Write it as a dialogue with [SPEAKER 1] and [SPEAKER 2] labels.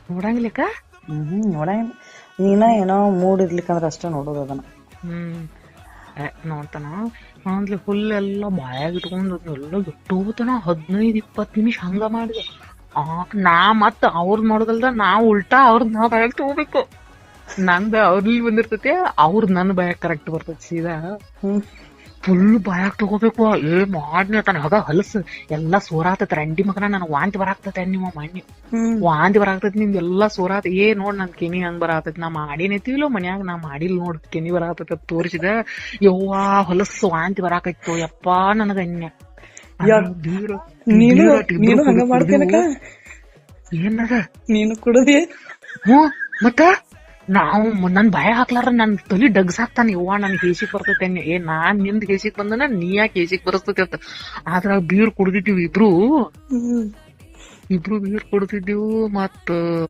[SPEAKER 1] ನೋಡಂಗಿಲ್ಲಕ್ಕ.
[SPEAKER 2] ನೋಡಂಗಿಲ್ಲ. ನೀನ ಏನೋ ಮೂಡ್ ಇರ್ಲಿಕ್ಕಂದ್ರ ಅಷ್ಟ ನೋಡೋದು ಅದನ್ನ.
[SPEAKER 1] ನೋಡ್ತಾನ ಅಂದ್ಲಿ ಫುಲ್ ಎಲ್ಲ ಬಾಯಾಗ ಇಟ್ಕೊಂಡು ಎಲ್ಲ ಇಟ್ಟೋತನ 15-20 ನಿಮಿಷ ಹಂಗ ಮಾಡಿದೆ. ನಾ ಮತ್ತ ಅವ್ರದ್ ಮಾಡೋದಲ್ದ ನಾವು ಉಲ್ಟಾ ಅವ್ರದ್ ನಾವ್ ಬಾಯಾಗ ತಗೋಬೇಕು. ನಂದ ಅವ್ರಲ್ಲಿ ಬಂದಿರ್ತೈತಿ, ಅವ್ರದ್ ನನ್ ಬಾಯಾಗ ಕರೆಕ್ಟ್ ಬರ್ತೈತಿ ಸೀದಾ. ಫುಲ್ ಬಾಯಾಗ ತಗೋಬೇಕು. ಮಾಡ್ನಿ ತನಗ ಹಲಸ್ ಎಲ್ಲಾ ಸೋರಾತೈತಿ. ರಂಡಿ ಮಗನ ನನಗ್ ವಾಂತಿ ಬರಾಕ್ತೈತೆ ನಿಮ್ಮ ಮಣ್ಣಿ ವಾಂತಿ ಬರಾಕ್ತೈತಿ. ನಿಂದ ಎಲ್ಲಾ ಸೋರಾತ. ನೋಡ್ ನನ್ ಕೆನಿ ಹಂಗ್ ಬರಾತೈತಿ. ನಾ ಮಾಡಿನೇತಿವಿಲ್ಲೋ ಮನ್ಯಾಗ, ನಾ ಮಾಡಿಲ್ ನೋಡ್ ಕೆನಿ ಬರಾತೈತಿ ಅಂತ ತೋರಿಸಿದ. ಯವ್ವಾ ಹೊಲಸ್ ವಾಂತಿ ಬರಾಕೈತು ಯಪ್ಪಾ ನನಗ ಅನ್ಯ.
[SPEAKER 2] ನೀನು ಹಂಗ ಮಾಡ್ತೇನಕ್ಕ?
[SPEAKER 1] ಏನದ
[SPEAKER 2] ನೀನು ಕುಡದಿ?
[SPEAKER 1] ಮತ್ತ ನಾವು ನನ್ ಬಾಯ ಹಾಕ್ಲಾರ ನನ್ ತಲಿ ಡಗ್ಸಾಕ್ತಾನ. ಯವ್ವಾ ನನ್ ಹೇಸಿಗ್ ಬರ್ತೈತೆ. ನಾನ್ ನಿಂದ್ ಹೇಸಿಗ್ ಬಂದನ, ನೀ ಯಾಕೆ ಹೇಸಿಗ್ ಬರಸ್ತೈತಿ ಅಂತ. ಆದ್ರ ಬೀರ್ ಕುಡ್ದಿದ್ದೀವಿ ಇಬ್ರು ಬೀರ್ ಕುಡ್ದಿದ್ದೀವು. ಮತ್ತ